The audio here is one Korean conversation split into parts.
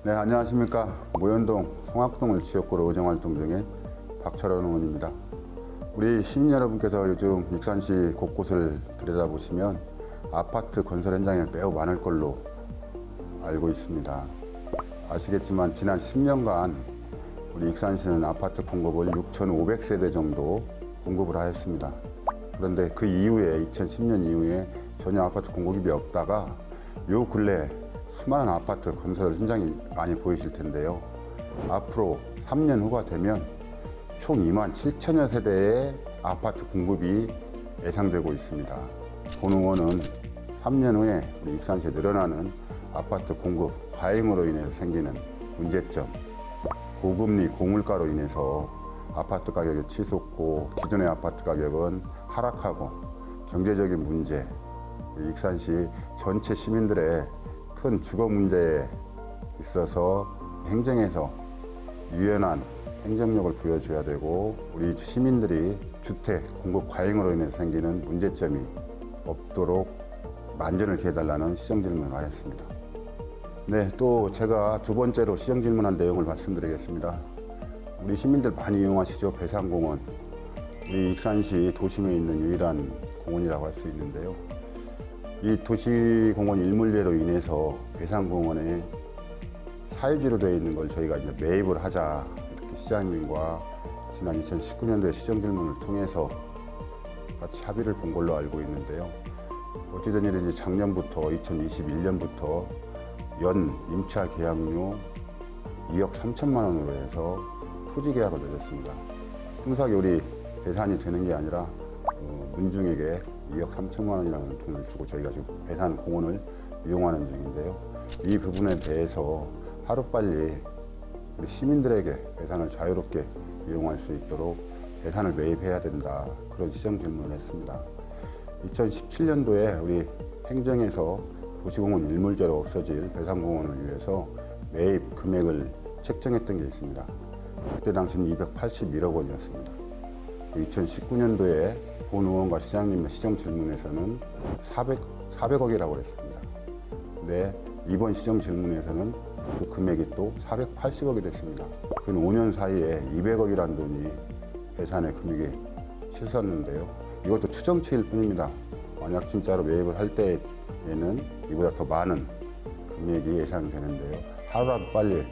네, 안녕하십니까. 모현동 송악동을 지역구로 의정활동 중인 박철원 의원입니다. 우리 시민 여러분께서 요즘 익산시 곳곳을 들여다보시면 아파트 건설 현장이 매우 많을 걸로 알고 있습니다. 아시겠지만 지난 10년간 우리 익산시는 아파트 공급을 6,500세대 정도 공급을 하였습니다. 그런데 그 이후에 2010년 이후에 전혀 아파트 공급이 없다가 요 근래 수많은 아파트 건설 현장이 많이 보이실 텐데요. 앞으로 3년 후가 되면 총 27,000여 세대의 아파트 공급이 예상되고 있습니다. 본 의원은 3년 후에 우리 익산시에 늘어나는 아파트 공급 과잉으로 인해서 생기는 문제점, 고금리 고물가로 인해서 아파트 가격이 치솟고 기존의 아파트 가격은 하락하고 경제적인 문제, 익산시 전체 시민들의 큰 주거 문제에 있어서 행정에서 유연한 행정력을 보여줘야 되고 우리 시민들이 주택 공급 과잉으로 인해서 생기는 문제점이 없도록 만전을 기해달라는 시정질문을 하였습니다. 네, 또 제가 두 번째로 시정질문한 내용을 말씀드리겠습니다. 우리 시민들 많이 이용하시죠? 배산공원. 우리 익산시 도심에 있는 유일한 공원이라고 할 수 있는데요. 이 도시공원 일몰제로 인해서 배산공원에 사유지로 되어 있는 걸 저희가 이제 매입을 하자 이렇게 시장님과 지난 2019년도에 시정질문을 통해서 같이 합의를 본 걸로 알고 있는데요. 어찌된 일인지 작년부터 2021년부터 연 임차 계약료 2억 3천만 원으로 해서 토지 계약을 맺었습니다. 순수하게 우리 배산이 되는 게 아니라 문중에게 2억 3천만 원이라는 돈을 주고 저희가 지금 배산 공원을 이용하는 중인데요. 이 부분에 대해서 하루빨리 우리 시민들에게 배산을 자유롭게 이용할 수 있도록 배산을 매입해야 된다. 그런 시정 질문을 했습니다. 2017년도에 우리 행정에서 도시공원 일몰제로 없어질 배산공원을 위해서 매입 금액을 책정했던 게 있습니다. 그때 당시는 281억 원이었습니다. 2019년도에 본 의원과 시장님의 시정 질문에서는 400억이라고 했습니다. 근데 이번 시정 질문에서는 그 금액이 또 480억이 됐습니다. 그 5년 사이에 200억이라는 돈이 배산의 금액이 치솟았는데요. 이것도 추정치일 뿐입니다. 만약 진짜로 매입을 할 때에는 이보다 더 많은 금액이 예상되는데요. 하루라도 빨리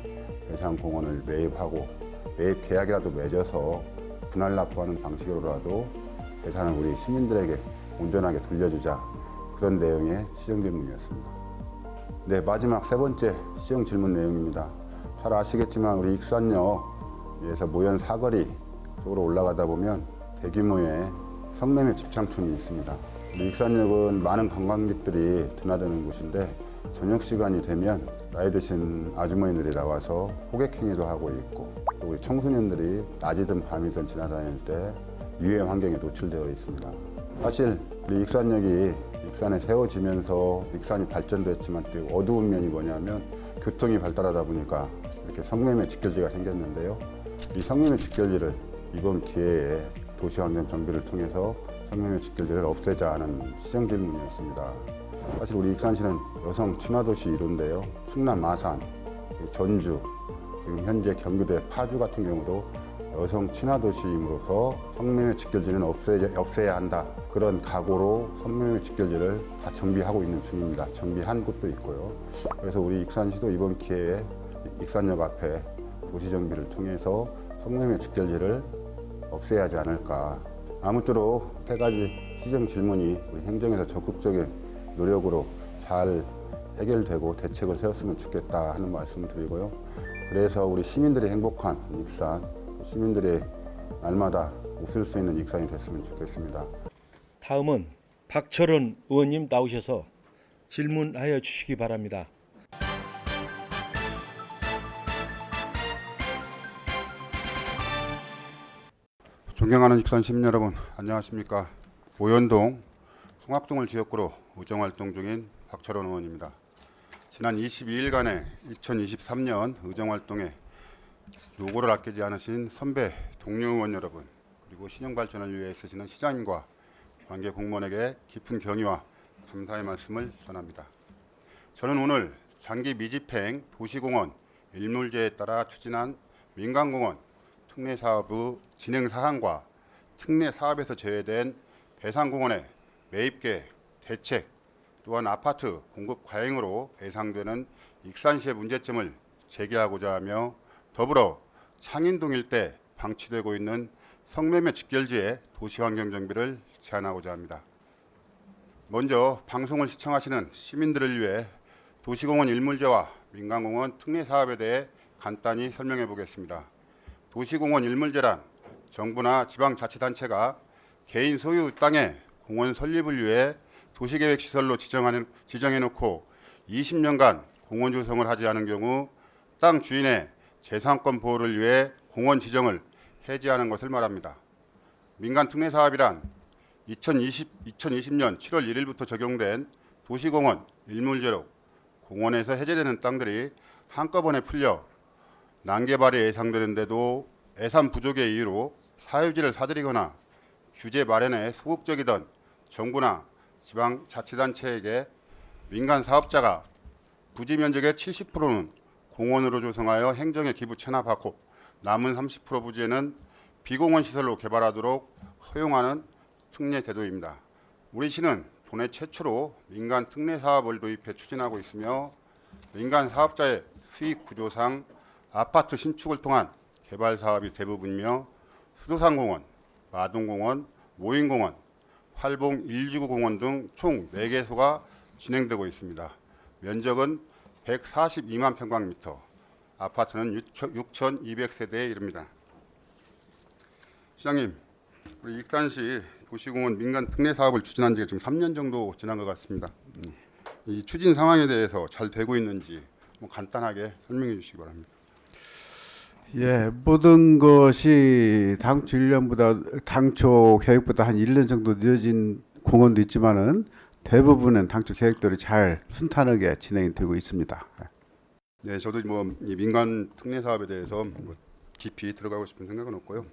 배산공원을 매입하고 매입 계약이라도 맺어서 분할 납부하는 방식으로라도 배산을 우리 시민들에게 온전하게 돌려주자, 그런 내용의 시정 질문이었습니다. 네, 마지막 세 번째 시정 질문 내용입니다. 잘 아시겠지만 우리 익산역에서 모현 사거리 쪽으로 올라가다 보면 대규모의 성매매 집창촌이 있습니다. 우리 익산역은 많은 관광객들이 드나드는 곳인데 저녁 시간이 되면 나이 드신 아주머니들이 나와서 호객행위도 하고 있고, 또 우리 청소년들이 낮이든 밤이든 지나다닐 때 유해 환경에 노출되어 있습니다. 사실 우리 익산역이 익산에 세워지면서 익산이 발전됐지만 또 어두운 면이 뭐냐면 교통이 발달하다 보니까 이렇게 성매매 직결지가 생겼는데요. 이 성매매 직결지를 이번 기회에 도시환경 정비를 통해서 성매매 직결지를 없애자 하는 시정 질문이었습니다. 사실 우리 익산시는 여성 친화도시 1호인데요. 충남 마산, 전주, 지금 현재 경기도의 파주 같은 경우도 여성 친화도시임으로서 성매매 직결지는 없애야 한다. 그런 각오로 성매매 직결지를 다 정비하고 있는 중입니다. 정비한 곳도 있고요. 그래서 우리 익산시도 이번 기회에 익산역 앞에 도시정비를 통해서 성매매 직결지를 없애야 하지 않을까. 아무쪼록 세 가지 시정 질문이 우리 행정에서 적극적인 노력으로 잘 해결되고 대책을 세웠으면 좋겠다 하는 말씀을 드리고요. 그래서 우리 시민들이 행복한 익산, 시민들이 날마다 웃을 수 있는 익산이 됐으면 좋겠습니다. 다음은 박철원 의원님 나오셔서 질문하여 주시기 바랍니다. 존경하는 익산 시민 여러분, 안녕하십니까. 모현동 송악동을 지역구로 의정활동 중인 박철원 의원입니다. 지난 22일간의 2023년 의정활동에 노고를 아끼지 않으신 선배 동료 의원 여러분, 그리고 신형 발전을 위해 애쓰시는 시장님과 관계 공무원에게 깊은 경의와 감사의 말씀을 전합니다. 저는 오늘 장기 미집행 도시공원 일몰제에 따라 추진한 민간공원 특례사업의 진행 사항과 특례사업에서 제외된 배상공원의 매입계획, 대책, 또한 아파트 공급 과잉으로 예상되는 익산시의 문제점을 제기하고자 하며 더불어 창인동 일대 방치되고 있는 성매매 직결지의 도시환경 정비를 제안하고자 합니다. 먼저 방송을 시청하시는 시민들을 위해 도시공원 일몰제와 민간공원 특례사업에 대해 간단히 설명해 보겠습니다. 도시공원 일몰제란 정부나 지방자치단체가 개인 소유 땅에 공원 설립을 위해 도시계획시설로 지정해놓고 20년간 공원 조성을 하지 않은 경우 땅 주인의 재산권 보호를 위해 공원 지정을 해지하는 것을 말합니다. 민간특례사업이란 2020년 7월 1일부터 적용된 도시공원 일몰제로 공원에서 해제되는 땅들이 한꺼번에 풀려 난개발이 예상되는데도 예산 부족의 이유로 사유지를 사들이거나 규제 마련에 소극적이던 정부나 지방자치단체에게 민간 사업자가 부지 면적의 70%는 공원으로 조성하여 행정에 기부 체납하고 남은 30% 부지에는 비공원 시설로 개발하도록 허용하는 특례 제도입니다. 우리 시는 도내 최초로 민간 특례 사업을 도입해 추진하고 있으며 민간 사업자의 수익 구조상 아파트 신축을 통한 개발 사업이 대부분이며 수도산공원, 마동공원, 모인공원, 활봉 1지구 공원 등 총 4개소가 진행되고 있습니다. 면적은 142만 평방미터, 아파트는 6,200세대에 이릅니다. 시장님, 우리 익산시 도시공원 민간 특례 사업을 추진한 지가 지금 3년 정도 지난 것 같습니다. 이 추진 상황에 대해서 잘 되고 있는지 간단하게 설명해 주시기 바랍니다. 예, 모든 것이 당초 계획보다 한 1년 정도 늦어진 공원도 있지만은 대부분은 당초 계획대로 잘 순탄하게 진행이 되고 있습니다. 네, 저도 이 민간 특례 사업에 대해서 깊이 들어가고 싶은 생각은 없고요.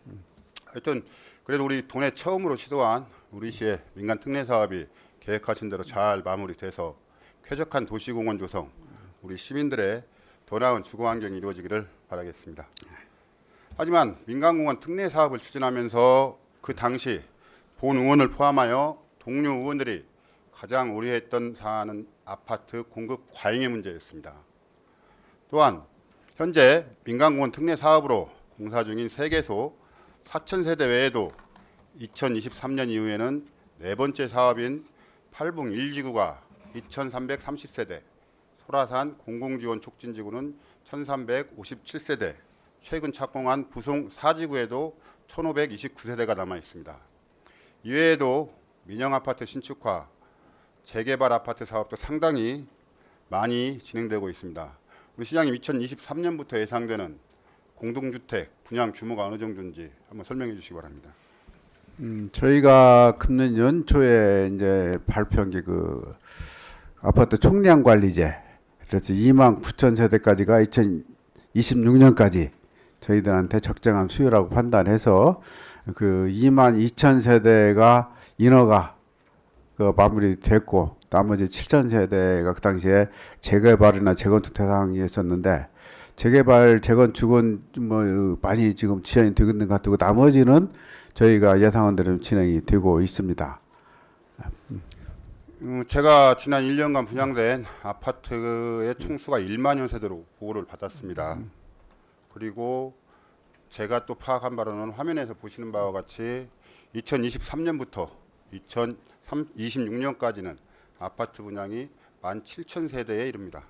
하여튼 그래도 우리 도내 처음으로 시도한 우리 시의 민간 특례 사업이 계획하신 대로 잘 마무리돼서 쾌적한 도시공원 조성, 우리 시민들의 더 나은 주거 환경이 이루어지기를 바라겠습니다. 하지만 민간공원 특례 사업을 추진하면서 그 당시 본 의원을 포함하여 동료 의원들이 가장 우려했던 사안은 아파트 공급 과잉의 문제였습니다. 또한 현재 민간공원 특례 사업으로 공사 중인 3개소 4,000세대 외에도 2023년 이후에는 네 번째 사업인 팔봉 1지구가 2,330세대, 소라산 공공지원 촉진지구는 1,357세대, 최근 착공한 부송 4지구에도 1,529세대가 남아 있습니다. 이외에도 민영아파트 신축화, 재개발 아파트 사업도 상당히 많이 진행되고 있습니다. 우리 시장님 2023년부터 예상되는 공동주택 분양 규모가 어느 정도인지 한번 설명해 주시기 바랍니다. 저희가 금년 연초에 이제 발표한 게 그 아파트 총량 관리제, 그래서 29,000세대까지가 2026년까지 저희들한테 적정한 수요라고 판단해서 그 22,000세대가 인허가 마무리됐고 나머지 7,000세대가 그 당시에 재개발이나 재건축 대상이었었는데 재개발 재건축은 많이 지금 지연이 되고 있는 것 같고 나머지는 저희가 예상한 대로 진행이 되고 있습니다. 제가 지난 1년간 분양된 아파트의 총수가 1만여 세대로 보고를 받았습니다. 그리고 제가 또 파악한 바로는 화면에서 보시는 바와 같이 2023년부터 2026년까지는 아파트 분양이 17,000세대에 이릅니다.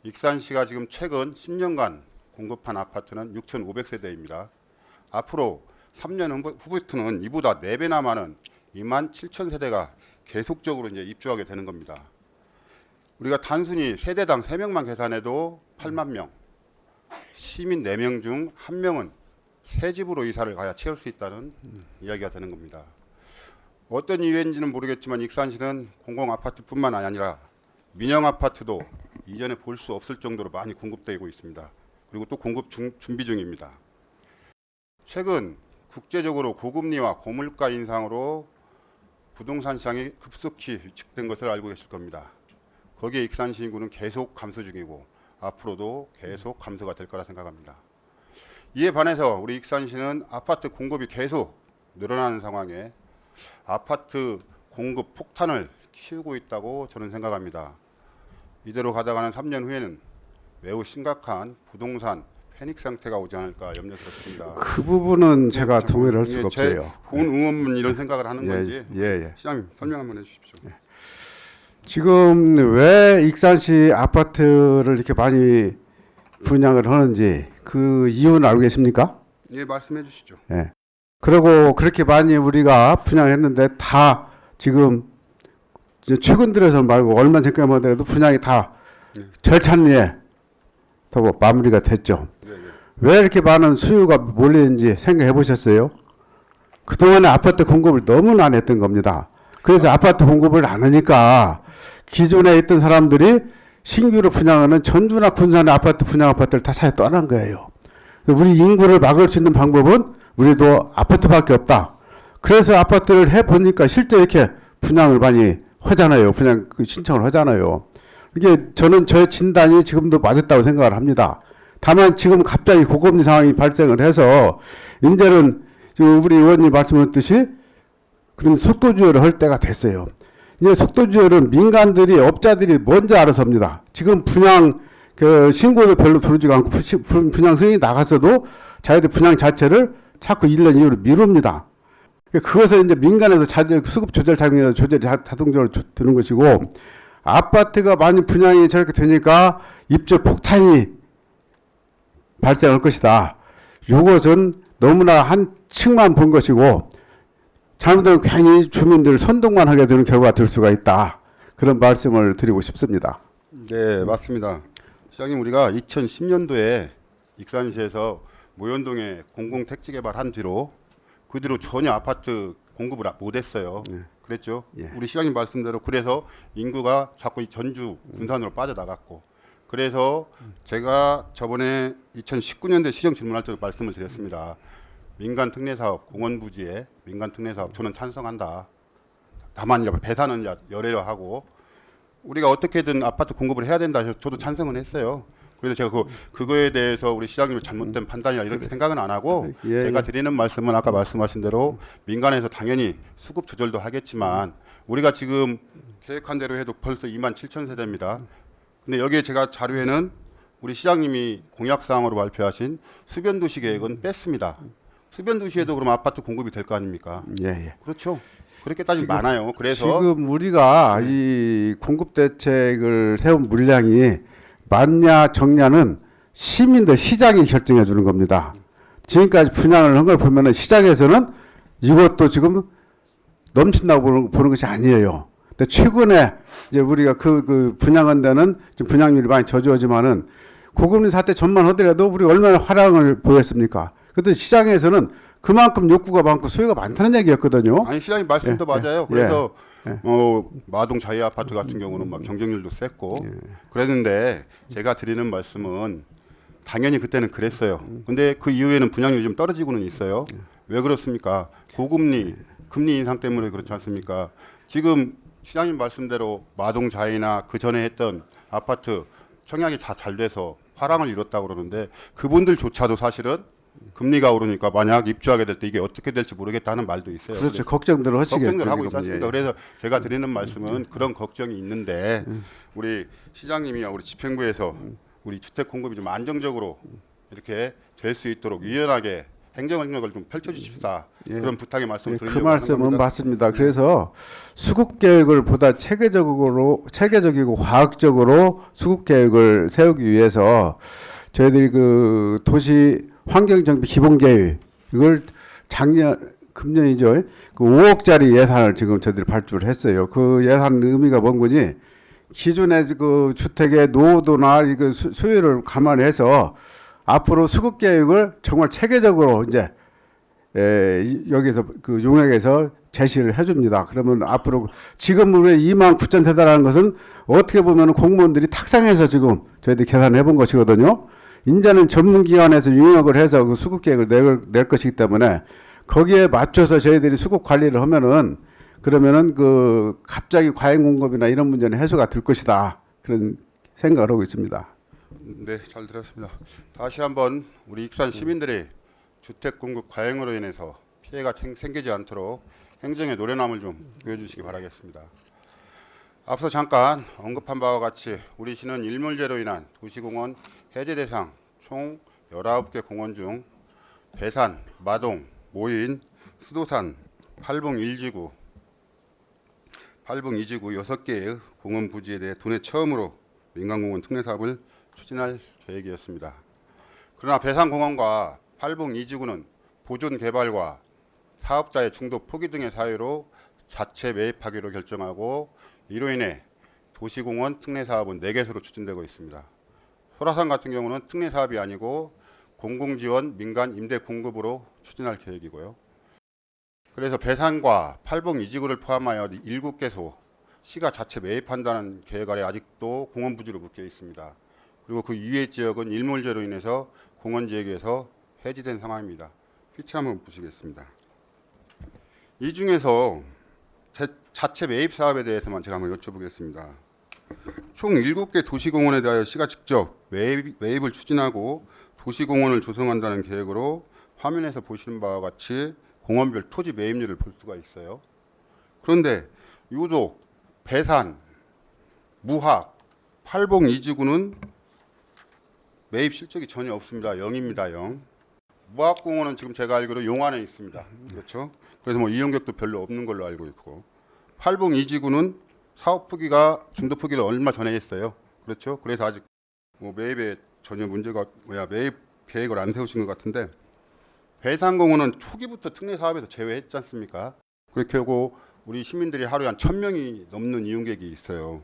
익산시가 지금 최근 10년간 공급한 아파트는 6,500세대입니다. 앞으로 3년 후부터는 이보다 4배나 많은 27,000세대가 계속적으로 이제 입주하게 되는 겁니다. 우리가 단순히 세대당 3명만 계산해도 8만 명, 시민 4명 중 1명은 새 집으로 이사를 가야 채울 수 있다는 이야기가 되는 겁니다. 어떤 이유인지는 모르겠지만 익산시는 공공아파트뿐만 아니라 민영아파트도 이전에 볼 수 없을 정도로 많이 공급되고 있습니다. 그리고 또 공급 준비 중입니다. 최근 국제적으로 고금리와 고물가 인상으로 부동산 시장이 급속히 위축된 것을 알고 계실 겁니다. 거기에 익산시 인구는 계속 감소 중이고 앞으로도 계속 감소가 될 거라 생각합니다. 이에 반해서 우리 익산시는 아파트 공급이 계속 늘어나는 상황에 아파트 공급 폭탄을 키우고 있다고 저는 생각합니다. 이대로 가다가는 3년 후에는 매우 심각한 부동산 패닉 상태가 오지 않을까 염려스럽습니다. 그 부분은 제가 동의를 할 수가 제 없어요. 본 의원은 이런 생각을 하는 건지 예. 시장님 설명 한번 해주십시오. 지금 왜 익산시 아파트를 이렇게 많이 분양을 하는지 그 이유는 알고 계십니까? 예, 말씀해 주시죠. 예. 그리고 그렇게 많이 우리가 분양했는데 다 지금 이제 최근 들어서 말고 얼마 전까지만 하더라도 분양이 다 절찬리에 다 마무리가 됐죠. 왜 이렇게 많은 수요가 몰리는지 생각해 보셨어요? 그동안에 아파트 공급을 너무나 안 했던 겁니다. 그래서 아파트 공급을 안 하니까 기존에 있던 사람들이 신규로 분양하는 전주나 군산의 아파트 분양 아파트를 다 사야 떠난 거예요. 우리 인구를 막을 수 있는 방법은 우리도 아파트밖에 없다. 그래서 아파트를 해보니까 실제 이렇게 분양을 많이 하잖아요. 분양 신청을 하잖아요. 이게 저는 저의 진단이 지금도 맞았다고 생각을 합니다. 다만 지금 갑자기 고금리 상황이 발생을 해서 이제는 지금 우리 의원님 말씀하셨듯이 그런 속도주의를 할 때가 됐어요. 이제 속도주의는 민간들이 업자들이 먼저 알아서 합니다. 지금 분양 그 신고도 별로 들어오지가 않고 분양 승인이 나갔어도 자기들 분양 자체를 자꾸 1년 이후로 미룹니다. 그것을 이제 민간에서 수급 조절 자금이나 조절이 자동적으로 되는 것이고 아파트가 많이 분양이 저렇게 되니까 입주 폭탄이 발생할 것이다. 이것은 너무나 한 층만 본 것이고 잘못하면 괜히 주민들 선동만 하게 되는 결과가 될 수가 있다. 그런 말씀을 드리고 싶습니다. 네, 맞습니다. 시장님, 우리가 2010년도에 익산시에서 모현동에 공공택지 개발한 뒤로 그 뒤로 전혀 아파트 공급을 못했어요. 그랬죠. 예. 우리 시장님 말씀대로 그래서 인구가 자꾸 전주 군산으로 빠져나갔고 그래서 제가 저번에 2019년도에 시정 질문할 때도 말씀을 드렸습니다. 민간 특례사업 공원 부지에 민간 특례사업 저는 찬성한다. 다만 배산은 열애로 하고 우리가 어떻게든 아파트 공급을 해야 된다. 저도 찬성은 했어요. 그래서 제가 그거에 대해서 우리 시장님의 잘못된 판단이라 이렇게 생각은 안 하고 제가 드리는 말씀은 아까 말씀하신 대로 민간에서 당연히 수급 조절도 하겠지만 우리가 지금 계획한 대로 해도 벌써 27,000세대입니다. 근데 여기에 제가 자료에는 우리 시장님이 공약사항으로 발표하신 수변도시 계획은 뺐습니다. 수변도시에도 그럼 아파트 공급이 될 거 아닙니까? 예. 그렇죠. 그렇게 따지면 많아요. 그래서 지금 우리가 이 공급 대책을 세운 물량이 맞냐 적냐는 시민들 시장이 결정해 주는 겁니다. 지금까지 분양을 한 걸 보면은 시장에서는 이것도 지금 넘친다고 보는 것이 아니에요. 근데 최근에 이제 우리가 그 분양한 데는 지금 분양률이 많이 저조하지만은 고금리 사태 전만 하더라도 우리 얼마나 화랑을 보였습니까? 그런데 시장에서는 그만큼 욕구가 많고 수요가 많다는 얘기였거든요. 아니 시장님 말씀도 맞아요. 그래서 마동 자유 아파트 같은 경우는 막 경쟁률도 셌고 그랬는데 제가 드리는 말씀은 당연히 그때는 그랬어요. 근데 그 이후에는 분양률이 좀 떨어지고는 있어요. 왜 그렇습니까? 고금리 금리 인상 때문에 그렇지 않습니까? 지금 시장님 말씀대로 마동 자이나 그 전에 했던 아파트 청약이 다 잘 돼서 화랑을 이뤘다고 그러는데 그분들조차도 사실은 금리가 오르니까 만약 입주하게 될 때 이게 어떻게 될지 모르겠다는 말도 있어요. 그렇죠. 걱정들을 하시겠죠. 걱정을 하고 있지 않습니까? 그래서 제가 드리는 말씀은 그런 걱정이 있는데 우리 시장님이야 우리 집행부에서 우리 주택 공급이 좀 안정적으로 이렇게 될 수 있도록 유연하게 행정력을 좀 펼쳐주십사 그런 부탁의 말씀을 드리려고 그 말씀은 하는 겁니다. 맞습니다. 그래서 수급 계획을 보다 체계적이고 과학적으로 수급 계획을 세우기 위해서 저희들이 그 도시 환경정비 기본계획 이걸 금년이죠. 그 5억짜리 예산을 지금 저희들이 발주를 했어요. 그 예산 의미가 뭔 거니? 기존의 그 주택의 노후도나 그 수요를 감안해서 앞으로 수급 계획을 정말 체계적으로 이제 여기서 그 용역에서 제시를 해줍니다. 그러면 앞으로 지금 우리 29,000세대라는 것은 어떻게 보면 공무원들이 탁상해서 지금 저희들이 계산해 본 것이거든요. 이제는 전문기관에서 용역을 해서 그 수급 계획을 낼 것이기 때문에 거기에 맞춰서 저희들이 수급 관리를 하면은 그러면은 그 갑자기 과잉 공급이나 이런 문제는 해소가 될 것이다. 그런 생각을 하고 있습니다. 네, 잘 들었습니다. 다시 한번 우리 익산 시민들이 주택 공급 과잉으로 인해서 피해가 생기지 않도록 행정의 노련함을 좀 보여주시기 바라겠습니다. 앞서 잠깐 언급한 바와 같이 우리 시는 일몰제로 인한 도시공원 해제 대상 총 19개 공원 중 배산, 마동, 모인, 수도산, 팔봉 1지구, 팔봉 2지구 6개의 공원 부지에 대해 도내 처음으로 민간공원 특례 사업을 추진할 계획이었습니다. 그러나 배산공원과 팔봉 2지구는 보존 개발과 사업자의 중도 포기 등의 사유로 자체 매입하기로 결정하고 이로 인해 도시공원 특례 사업은 4개소로 추진되고 있습니다. 소라산 같은 경우는 특례 사업이 아니고 공공지원 민간 임대 공급으로 추진할 계획이고요. 그래서 배산과 팔봉 2지구를 포함하여 7개소 시가 자체 매입한다는 계획 아래 아직도 공원 부지로 묶여 있습니다. 그리고 그 이외 지역은 일몰제로 인해서 공원 지역에서 해지된 상황입니다. 피치 한번 보시겠습니다. 이 중에서 자체 매입 사업에 대해서만 제가 한번 여쭤보겠습니다. 총 7개 도시공원에 대하여 시가 직접 매입을 추진하고 도시공원을 조성한다는 계획으로 화면에서 보시는 바와 같이 공원별 토지 매입률을 볼 수가 있어요. 그런데 유독 배산, 무학, 팔봉 2지구는 매입 실적이 전혀 없습니다. 0입니다. 0. 무학공원은 지금 제가 알기로 용안에 있습니다. 그렇죠? 그래서 뭐 이용객도 별로 없는 걸로 알고 있고, 팔봉 2지구는 사업 포기가 중도 포기를 얼마 전에 했어요. 그렇죠? 그래서 아직 뭐 매입에 전혀 문제가 매입 계획을 안 세우신 것 같은데, 배산공원은 초기부터 특례 사업에서 제외했지 않습니까? 그렇게 하고 우리 시민들이 하루에 한 1,000명이 넘는 이용객이 있어요.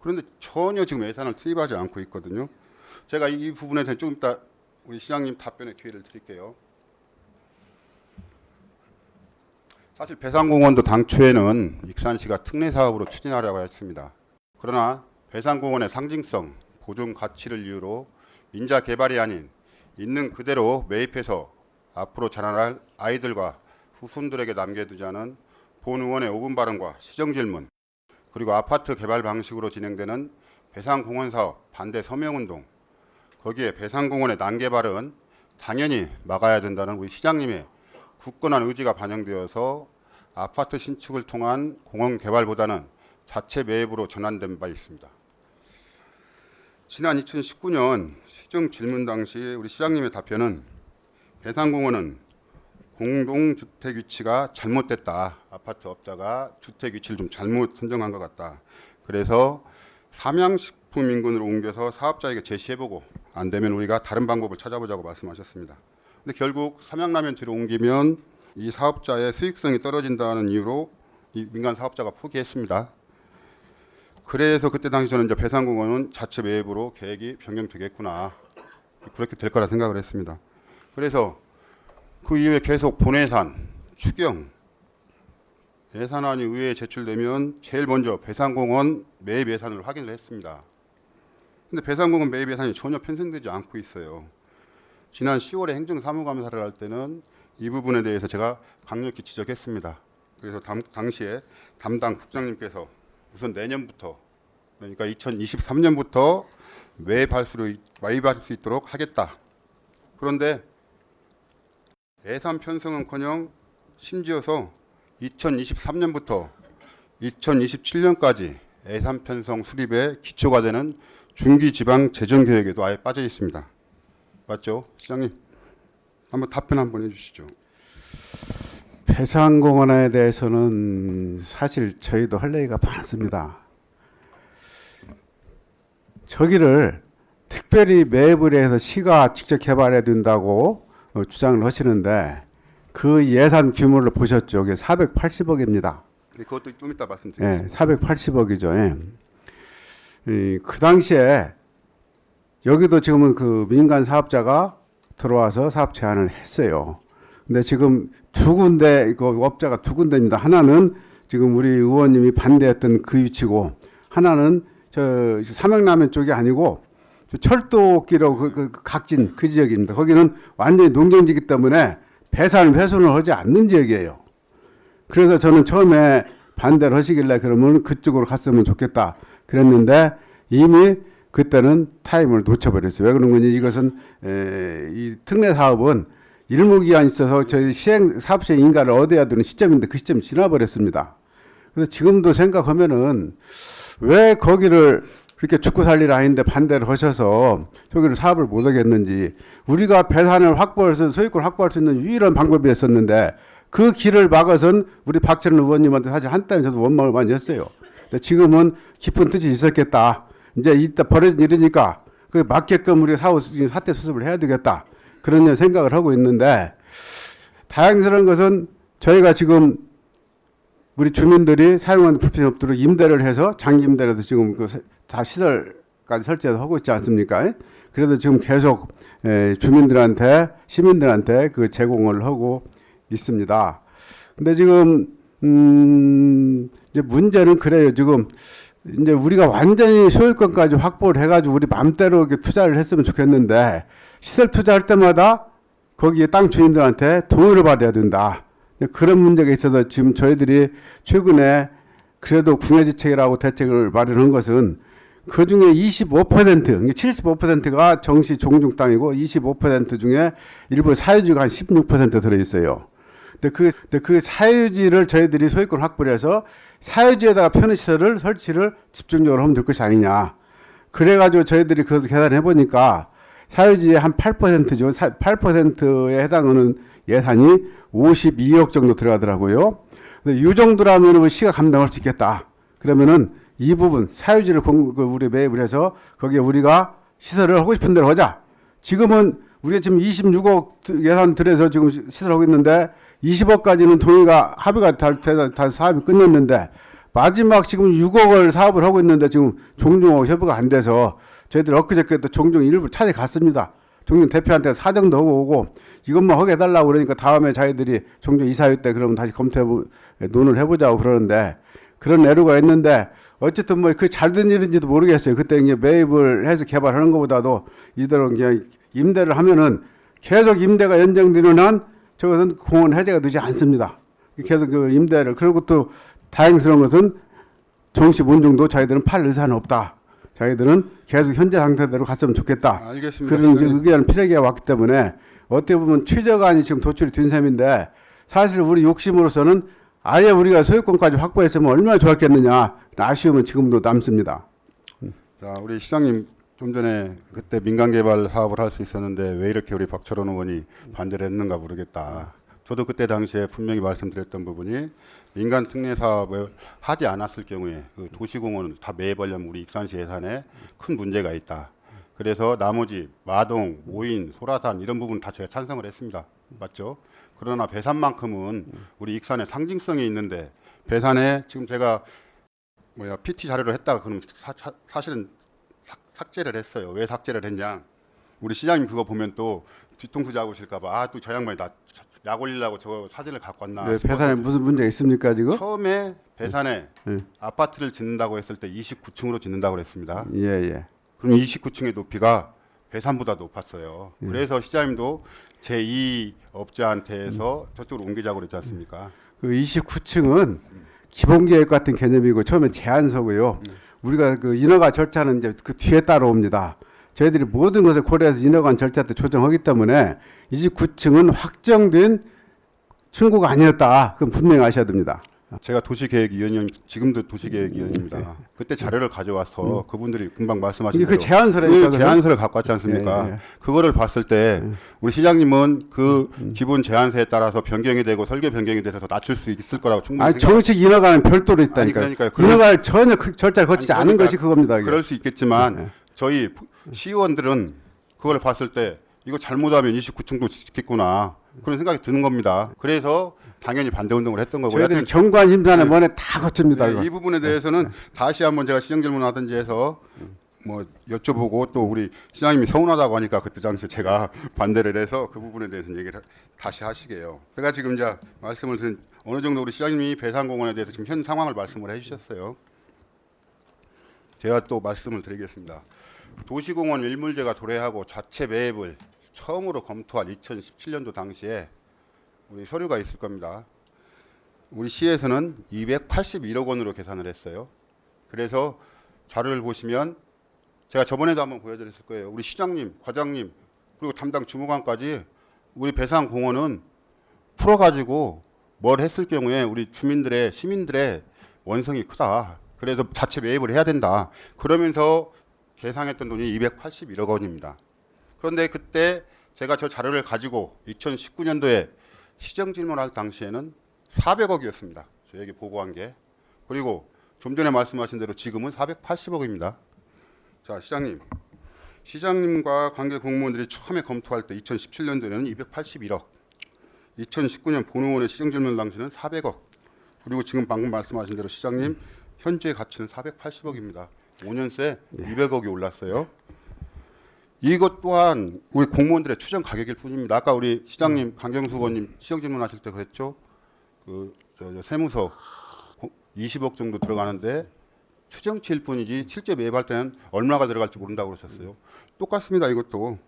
그런데 전혀 지금 예산을 투입하지 않고 있거든요. 제가 이 부분에 대해 조금 이따 우리 시장님 답변의 기회를 드릴게요. 사실 배산공원도 당초에는 익산시가 특례 사업으로 추진하려고 했습니다. 그러나 배산공원의 상징성, 보존 가치를 이유로 인자 개발이 아닌 있는 그대로 매입해서 앞으로 자라날 아이들과 후손들에게 남겨두자는 본 의원의 5분 발언과 시정 질문, 그리고 아파트 개발 방식으로 진행되는 배산공원 사업 반대 서명운동, 거기에 배산공원의 난개발은 당연히 막아야 된다는 우리 시장님의 굳건한 의지가 반영되어서 아파트 신축을 통한 공원 개발보다는 자체 매입으로 전환된 바 있습니다. 지난 2019년 시정 질문 당시 우리 시장님의 답변은 배산공원은 공동주택 위치가 잘못됐다. 아파트 업자가 주택 위치를 좀 잘못 선정한 것 같다. 그래서 삼양식품 인근으로 옮겨서 사업자에게 제시해보고 안 되면 우리가 다른 방법을 찾아보자고 말씀하셨습니다. 근데 결국 삼양라면 뒤로 옮기면 이 사업자의 수익성이 떨어진다는 이유로 이 민간 사업자가 포기했습니다. 그래서 그때 당시 저는 이제 배산공원은 자체 매입으로 계획이 변경되겠구나, 그렇게 될 거라 생각을 했습니다. 그래서 그 이후에 계속 본예산, 추경, 예산안이 의회에 제출되면 제일 먼저 배산공원 매입 예산을 확인을 했습니다. 근데 배산공원 매입 예산이 전혀 편성되지 않고 있어요. 지난 10월에 행정사무감사를 할 때는 이 부분에 대해서 제가 강력히 지적했습니다. 그래서 당시에 담당 국장님께서 우선 내년부터, 그러니까 2023년부터 매입할 수 있도록 하겠다. 그런데 예산 편성은커녕 심지어서 2023년부터 2027년까지 예산 편성 수립에 기초가 되는 중기지방 재정 계획에도 아예 빠져 있습니다. 맞죠, 시장님? 한번 답변 한번 해주시죠. 배산공원에 대해서는 사실 저희도 할 얘기가 많습니다. 저기를 특별히 매입을 해서 시가 직접 개발해야 된다고 주장을 하시는데 그 예산 규모를 보셨죠? 그게 480억입니다. 네, 그것도 좀 이따 말씀드리겠습니다. 예, 480억이죠. 예. 그 당시에 여기도 지금은 그 민간 사업자가 들어와서 사업 제안을 했어요. 근데 지금 두 군데, 그 업자가 두 군데입니다. 하나는 지금 우리 의원님이 반대했던 그 위치고, 하나는 저 삼양라면 쪽이 아니고 철도길로 그 각진 그 지역입니다. 거기는 완전히 농경지기 때문에 배산을 훼손을 하지 않는 지역이에요. 그래서 저는 처음에 반대를 하시길래 그러면 그쪽으로 갔으면 좋겠다 그랬는데, 이미 그때는 타임을 놓쳐버렸어요. 왜 그런 거니? 이것은 이 특례 사업은 일무기한이 있어서 저희 사업 시행 인가를 얻어야 되는 시점인데 그 시점이 지나버렸습니다. 그래서 지금도 생각하면은 왜 거기를 그렇게 죽고 살리라 했는데 반대를 하셔서 저기를 사업을 못 하겠는지, 우리가 배산을 확보해서 소유권을 확보할 수 있는 유일한 방법이었었는데 그 길을 막아선 우리 박철원 의원님한테 사실 한때는 저도 원망을 많이 했어요. 근데 지금은 깊은 뜻이 있었겠다. 이제 이따 벌어진 일이니까 그 맞게끔 우리가 사태 수습을 해야 되겠다. 그런 생각을 하고 있는데, 다행스러운 것은 저희가 지금 우리 주민들이 사용하는 불편 없도록 임대를 해서 장기 임대를 해서 지금 다 시설까지 설치해서 하고 있지 않습니까? 그래도 지금 계속 주민들한테, 시민들한테 그 제공을 하고 있습니다. 근데 지금 이제 문제는 그래요. 지금 이제 우리가 완전히 소유권까지 확보를 해가지고 우리 맘대로 이렇게 투자를 했으면 좋겠는데, 시설 투자할 때마다 거기에 땅 주인들한테 동의를 받아야 된다. 그런 문제가 있어서 지금 저희들이 최근에 그래도 궁예지책이라고 대책을 마련한 것은 그 중에 25%, 75%가 정시 종중 땅이고 25% 중에 일부 사유지가 한 16% 들어있어요. 근데 그 사유지를 저희들이 소유권 확보를 해서 사유지에다가 편의시설을 설치를 집중적으로 하면 될 것이 아니냐. 그래가지고 저희들이 그것을 계산해 보니까 사유지의 한 8%죠. 8%에 해당하는 예산이 52억 정도 들어가더라고요. 근데 이 정도라면 시가 감당할 수 있겠다. 그러면은 이 부분 사유지를 우리 매입을 해서 거기에 우리가 시설을 하고 싶은 대로 하자. 지금은 우리가 지금 26억 예산 들여서 지금 시설하고 있는데 20억까지는 동의가 합의가 다 사업이 끝났는데 마지막 지금 6억을 사업을 하고 있는데 지금 종중하고 협의가 안 돼서 저희들 엊그저께 또 종중 일부 찾아갔습니다. 종중 대표한테 사정도 하고 오고 이것만 하게 해달라고 그러니까 다음에 저희들이 종중 이사회 때 그러면 다시 논의를 해보자고 그러는데, 그런 애로가 있는데 어쨌든 뭐 그 잘된 일인지도 모르겠어요. 그때 이제 매입을 해서 개발하는 것보다도 이대로 그냥 임대를 하면은 계속 임대가 연장되는 한 저것은 공원 해제가 되지 않습니다. 계속 그 임대를, 그리고 또 다행스러운 것은 정시 문중도 저희들은 팔 의사는 없다. 저희들은 계속 현재 상태대로 갔으면 좋겠다. 알겠습니다. 그런 의견을 필요하게 왔기 때문에 어떻게 보면 최저간이 지금 도출이 된 셈인데, 사실 우리 욕심으로서는 아예 우리가 소유권까지 확보했으면 얼마나 좋았겠느냐 아쉬움은 지금도 남습니다. 자, 우리 시장님 좀 전에 그때 민간개발 사업을 할 수 있었는데 왜 이렇게 우리 박철원 의원이 반대를 했는가 모르겠다. 저도 그때 당시에 분명히 말씀드렸던 부분이 민간 특례 사업을 하지 않았을 경우에 그 도시공원을 다 매입하려면 우리 익산시 예산에 큰 문제가 있다. 그래서 나머지 마동, 오인, 소라산 이런 부분 다 제가 찬성을 했습니다. 맞죠? 그러나 배산만큼은 우리 익산에 상징성이 있는데, 배산에 지금 제가 PT 자료를 했다가 그럼 사실은 삭제를 했어요. 왜 삭제를 했냐? 우리 시장님 그거 보면 또 뒤통수 잡으실까봐 또 저 양반이 약 올리려고 저 사진을 갖고 왔나? 네, 배산에 무슨 문제가 있습니까 지금? 처음에 배산에 아파트를 짓는다고 했을 때 29층으로 짓는다고 그랬습니다. 예. 그럼 29층의 높이가 배산보다 높았어요. 그래서 시장님도 제2 업자한테서 저쪽으로 옮기자고 그랬지 않습니까? 그 29층은 기본계획 같은 개념이고 처음에 제안서고요. 우리가 그 인허가 절차는 이제 그 뒤에 따라옵니다. 저희들이 모든 것을 고려해서 인허가 절차 때 조정하기 때문에 29층은 확정된 층고가 아니었다. 그건 분명히 아셔야 됩니다. 제가 도시계획위원님, 지금도 도시계획위원입니다. 그때 자료를 가져와서 그분들이 금방 말씀하신 그 대로 제안서라니까. 그 제안서를 갖고 왔지 않습니까? 예. 그거를 봤을 때 우리 시장님은 그 기본 제안서에 따라서 변경이 되고 설계 변경이 돼서 더 낮출 수 있을 거라고 충분히 아니, 정책 인허가는 별도로 있다니까요. 그러니까요. 인허가를 전혀 절차를 거치지 않은 그러니까 것이 그겁니다. 이게. 그럴 수 있겠지만 저희 시의원들은 그걸 봤을 때 이거 잘못하면 29층도 짓겠구나 그런 생각이 드는 겁니다. 그래서 당연히 반대 운동을 했던 거고요. 저희들이 경관 심사는 뭐네 다 거칩니다. 이 부분에 대해서는 다시 한번 제가 시정 질문하든지 해서 뭐 여쭤보고, 또 우리 시장님이 서운하다고 하니까 그때 당시에 제가 반대를 해서 그 부분에 대해서는 얘기를 다시 하시게요. 제가 지금 이제 말씀을 드린 어느 정도 우리 시장님이 배산공원에 대해서 지금 현 상황을 말씀을 해주셨어요. 제가 또 말씀을 드리겠습니다. 도시공원 일물제가 도래하고 자체 매입을 처음으로 검토한 2017년도 당시에 우리 서류가 있을 겁니다. 우리 시에서는 281억 원으로 계산을 했어요. 그래서 자료를 보시면 제가 저번에도 한번 보여드렸을 거예요. 우리 시장님, 과장님, 그리고 담당 주무관까지 우리 배산공원은 풀어가지고 뭘 했을 경우에 우리 주민들의, 시민들의 원성이 크다. 그래서 자체 매입을 해야 된다. 그러면서 계상했던 돈이 281억 원입니다. 그런데 그때 제가 저 자료를 가지고 2019년도에 시정 질문할 당시에는 400억이었습니다. 저에게 보고한 게. 그리고 좀 전에 말씀하신 대로 지금은 480억입니다. 자, 시장님과 관계 공무원들이 처음에 검토할 때 2017년도에는 281억, 2019년 본의원의 시정 질문 당시는 400억, 그리고 지금 방금 말씀하신 대로 시장님 현재 가치는 480억입니다. 5년 새 200억이 올랐어요. 이것 또한 우리 공무원들의 추정 가격일 뿐입니다. 아까 우리 시장님, 강경수 의원님 시정 질문하실 때 그랬죠. 저 세무서 20억 정도 들어가는데 추정치일 뿐이지 실제 매입할 때는 얼마가 들어갈지 모른다고 그러셨어요. 똑같습니다. 이것도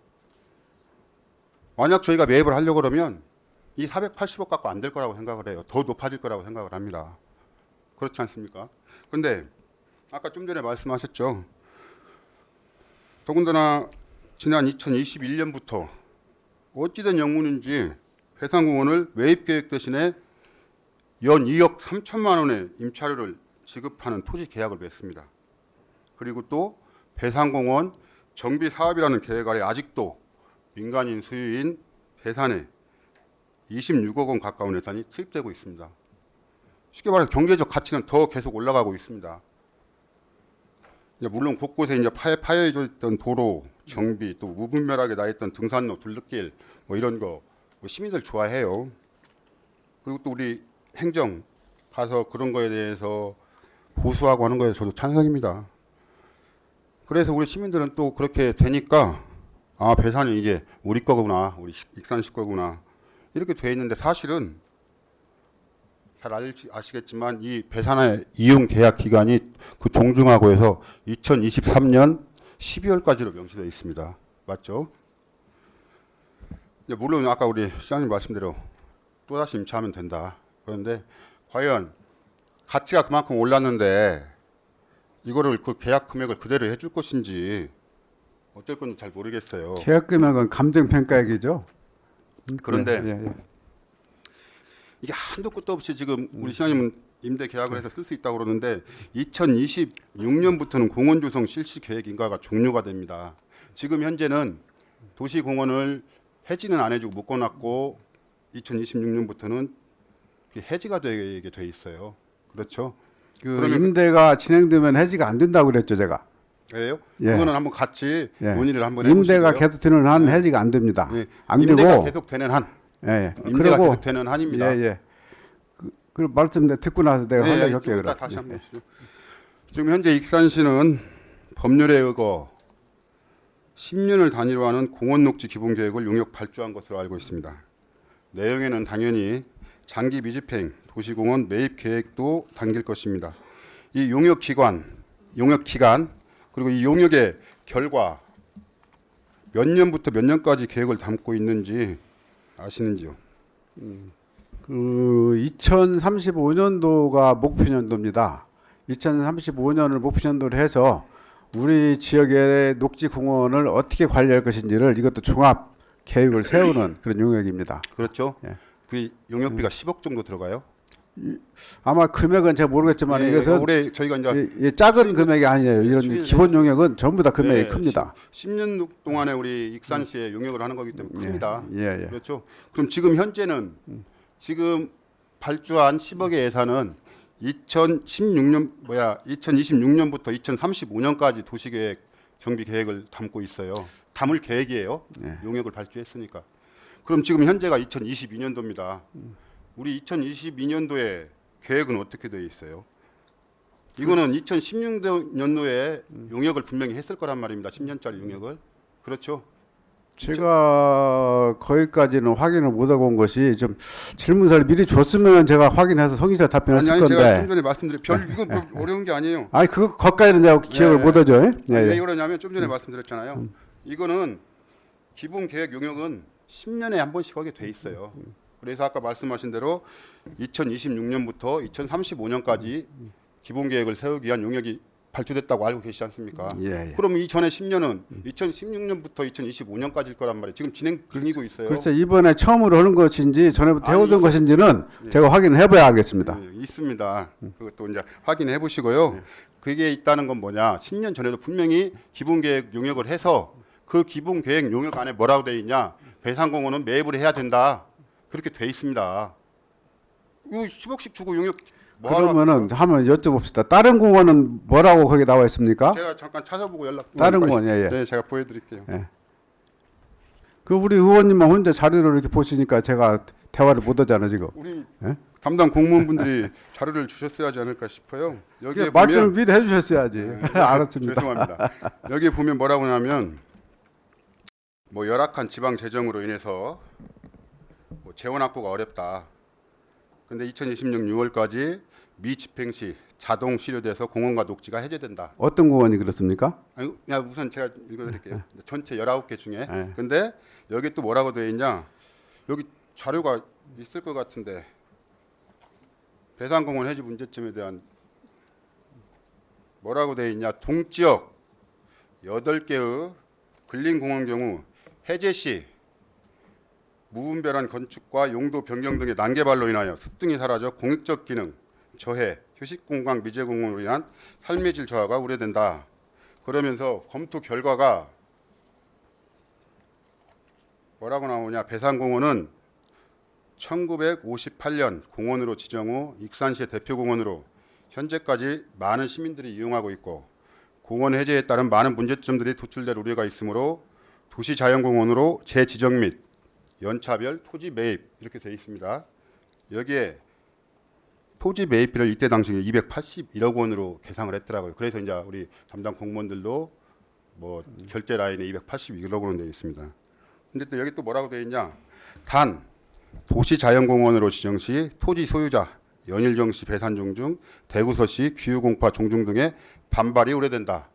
만약 저희가 매입을 하려고 그러면 이 480억 갖고 안 될 거라고 생각을 해요. 더 높아질 거라고 생각을 합니다. 그렇지 않습니까? 그런데 아까 좀 전에 말씀하셨죠. 더군다나 지난 2021년부터 어찌된 영문인지 배산공원을 매입 계획 대신에 연 2억 3천만 원의 임차료를 지급하는 토지 계약을 맺습니다. 그리고 또 배산공원 정비 사업이라는 계획 아래 아직도 민간인 소유인 배산에 26억 원 가까운 예산이 투입되고 있습니다. 쉽게 말해서 경제적 가치는 더 계속 올라가고 있습니다. 이제 물론 곳곳에 이제 파여져 있던 도로 정비, 또 무분별하게 나 있던 등산로, 둘레길 뭐 이런 거 뭐 시민들 좋아해요. 그리고 또 우리 행정 가서 그런 거에 대해서 보수하고 하는 거에 저도 찬성입니다. 그래서 우리 시민들은 또 그렇게 되니까 아, 배산이 이게 우리 거구나, 우리 익산시 거구나 이렇게 돼 있는데 사실은 잘 아시겠지만 이 배산의 이용 계약 기간이 그 종중하고 해서 2023년 12월까지로 명시되어 있습니다. 맞죠? 물론 아까 우리 시장님 말씀대로 또다시 임차하면 된다. 그런데 과연 가치가 그만큼 올랐는데 이거를 그 계약 금액을 그대로 해줄 것인지 어쩔 건지 잘 모르겠어요. 계약 금액은 감정 평가액이죠. 그런데 예. 이게 한도 끝도 없이 지금 우리 시장님은 임대 계약을 해서 쓸 수 있다고 그러는데 2026년부터는 공원 조성 실시 계획 인가가 종료가 됩니다. 지금 현재는 도시 공원을 해지는 안 해주고 묶어놨고 2026년부터는 해지가 되게 돼 있어요. 그렇죠? 그 임대가 진행되면 해지가 안 된다고 그랬죠, 제가. 그래요? 예. 그거는 한번 같이 예. 논의를 한번 임대가 해보시고요. 계속 되는 한 해지가 안 됩니다. 예. 안 임대가 되고 계속 되는 한. 예. 임대가 그리고 계속 되는 한입니다. 예. 그 말씀 듣고 나서 내가 할얘기 할게요. 이따 다시 한번 보시죠. 지금 현재 익산시는 법률에 의거 10년을 단위로 하는 공원 녹지 기본 계획을 용역 발주한 것으로 알고 있습니다. 내용에는 당연히 장기 미집행 도시공원 매입 계획도 담길 것입니다. 이 용역 기간 그리고 이 용역의 결과 몇 년부터 몇 년까지 계획을 담고 있는지 아시는지요? 그 2035년도가 목표년도입니다. 2035년을 목표년도로 해서 우리 지역의 녹지 공원을 어떻게 관리할 것인지를 이것도 종합 계획을 세우는 그런 용역입니다. 그렇죠. 예. 그 용역비가 10억 정도 들어가요. 아마 금액은 제가 모르겠지만 이것은 올해 저희가 이제 작은 금액이 아니에요. 이런 기본 용역은 전부 다 금액이 네, 큽니다. 10년 동안에 우리 익산시에 용역을 하는 거기 때문에 큽니다. 예. 그렇죠. 그럼 지금 현재는 지금 발주한 10억의 예산은 2026년부터 2035년까지 도시계획 정비 계획을 담고 있어요. 담을 계획이에요. 네. 용역을 발주했으니까. 그럼 지금 현재가 2022년도입니다. 우리 2022년도에 계획은 어떻게 되어 있어요? 이거는 2016년도에 용역을 분명히 했을 거란 말입니다. 10년짜리 용역을. 그렇죠. 제가 거기까지는 확인을 못하고 온 것이 좀 질문서를 미리 줬으면 제가 확인해서 성실하게 답변했을 아니 건데. 제가 좀 전에 말씀드린 이거 뭐 어려운 게 아니에요. 아니 거기까지는 내가 기억을 못하죠. 왜 그러냐면 좀 전에 말씀드렸잖아요. 이거는 기본 계획 용역은 10년에 한 번씩 하게 돼 있어요. 그래서 아까 말씀하신 대로 2026년부터 2035년까지 기본 계획을 세우기 위한 용역이 발주됐다고 알고 계시지 않습니까? 예, 예. 그럼 이전에 10년은 2016년부터 2025년까지일 거란 말이에요. 지금 진행 중이고 있어요. 그렇죠. 이번에 처음으로 하는 것인지 전에부터 아니, 해오던 것인지는 제가 확인을 해봐야 알겠습니다. 있습니다. 그것도 이제 확인해 보시고요. 그게 있다는 건 뭐냐? 10년 전에도 분명히 기본계획 용역을 해서 그 기본계획 용역 안에 뭐라고 돼 있냐? 배산공원은 매입을 해야 된다. 그렇게 돼 있습니다. 이거 10억씩 주고 용역 뭐 그러면은 한번 여쭤봅시다. 다른 공원은 뭐라고 거기 나와 있습니까? 제가 잠깐 찾아보고 연락. 다른 공원, 예, 예. 네, 제가 보여드릴게요. 그 우리 의원님만 혼자 자료를 이렇게 보시니까 제가 대화를 못 하잖아 지금. 우리 예? 담당 공무원분들이 자료를 주셨어야 하지 않을까 싶어요. 여기에 말씀을 보면 미리 해주셨어야지. 알았습니다. 죄송합니다. 여기에 보면 뭐라고 하냐면 뭐 열악한 지방 재정으로 인해서 뭐 재원 확보가 어렵다. 근데 2020년 6월까지 미집행시 자동 시료돼서 공원과 녹지가 해제된다. 어떤 공원이 그렇습니까? 아니, 그냥 우선 제가 읽어드릴게요. 전체 19개 중에. 네. 근데 여기 또 뭐라고 되어 있냐? 여기 자료가 있을 것 같은데 배산공원 해지 문제점에 대한 뭐라고 되어 있냐? 동지역 8개의 근린공원 경우 해제 시 무분별한 건축과 용도 변경 등의 난개발로 인하여 습등이 사라져 공익적 기능 저해, 휴식공간 미제공원으로 인한 삶의 질 저하가 우려된다. 그러면서 검토 결과가 뭐라고 나오냐? 배산공원은 1958년 공원으로 지정 후 익산시의 대표 공원으로 현재까지 많은 시민들이 이용하고 있고 공원 해제에 따른 많은 문제점들이 도출될 우려가 있으므로 도시자연공원으로 재지정 및 연차별 토지 매입 이렇게 되어 있습니다. 여기에 토지 매입비를 이때 당시에 281억 원으로 계상을 했더라고요. 그래서 이제 우리 담당 공무원들도 뭐 결제 라인에 281억 원으로 되어 있습니다. 근데 또 여기 또 뭐라고 되어 있냐? 단 도시자연공원으로 지정 시 토지 소유자, 연일정시 배산종 중 대구서시 귀유공파 종중 등의 반발이 우려된다.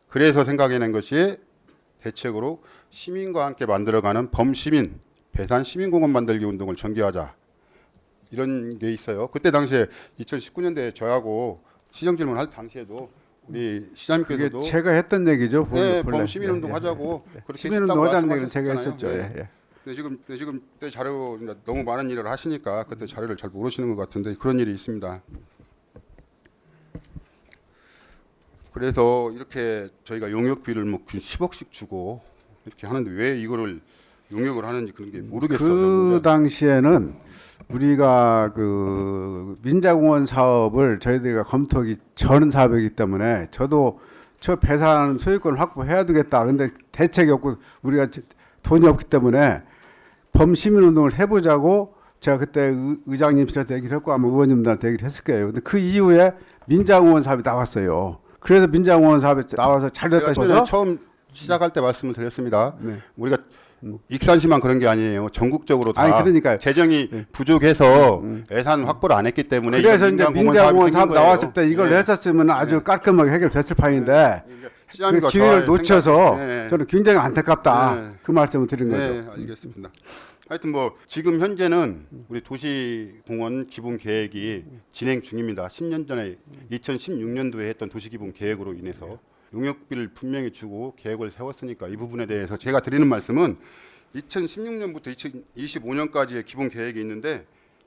그래서 생각해낸 것이 대책으로 시민과 함께 만들어가는 범시민 배산 시민공원 만들기 운동을 전개하자. 이런 게 있어요. 그때 당시에 2019년도에 저하고 시정질문 할 당시에도 우리 시장님께서도 그게 제가 했던 얘기죠. 네, 본래. 범시민운동 하자고 그렇게 시민운동 하자는 얘기는 말씀하셨잖아요. 제가 했었죠. 네. 예, 예. 근데 지금 그때 자료 너무 많은 일을 하시니까 그때 자료를 잘 모르시는 것 같은데 그런 일이 있습니다. 그래서 이렇게 저희가 용역비를 뭐 10억씩 주고 이렇게 하는데 왜 이거를 용역을 하는지 그런 게 모르겠어요. 그 당시에는 우리가 그 민자공원 사업을 저희들이 검토하기 전 사업이기 때문에 저도 저 배산 소유권을 확보해야 되겠다. 근데 대책이 없고 우리가 돈이 없기 때문에 범시민운동을 해보자고 제가 그때 의장님실한테 얘기를 했고 아마 의원님들한테 얘기를 했을 거예요. 근데 그 이후에 민자공원 사업이 나왔어요. 그래서 민자공원 사업이 나와서 잘 됐다 싶어서 처음 시작할 때 말씀을 드렸습니다. 네. 우리가 익산시만 그런 게 아니에요. 전국적으로 다 아니, 그러니까요. 재정이 부족해서 예산 확보를 안 했기 때문에 그래서 이제 민자공원 사업 나왔을 때 이걸 네. 했었으면 아주 깔끔하게 해결됐을 판인데 그 시장님과 기회를 저와의 놓쳐서 네. 저는 굉장히 안타깝다. 네. 그 말씀을 드린 거죠. 네, 알겠습니다. 하여튼 뭐 지금 현재는 우리 도시공원 기본 계획이 진행 중입니다. 10년 전에 2016년도에 했던 도시기본 계획으로 인해서 용역비를 분명히 주고 계획을 세웠으니까 이 부분에 대해서 제가 드리는 말씀은 2016년부터 2025년까지의 기본 계획이 있는데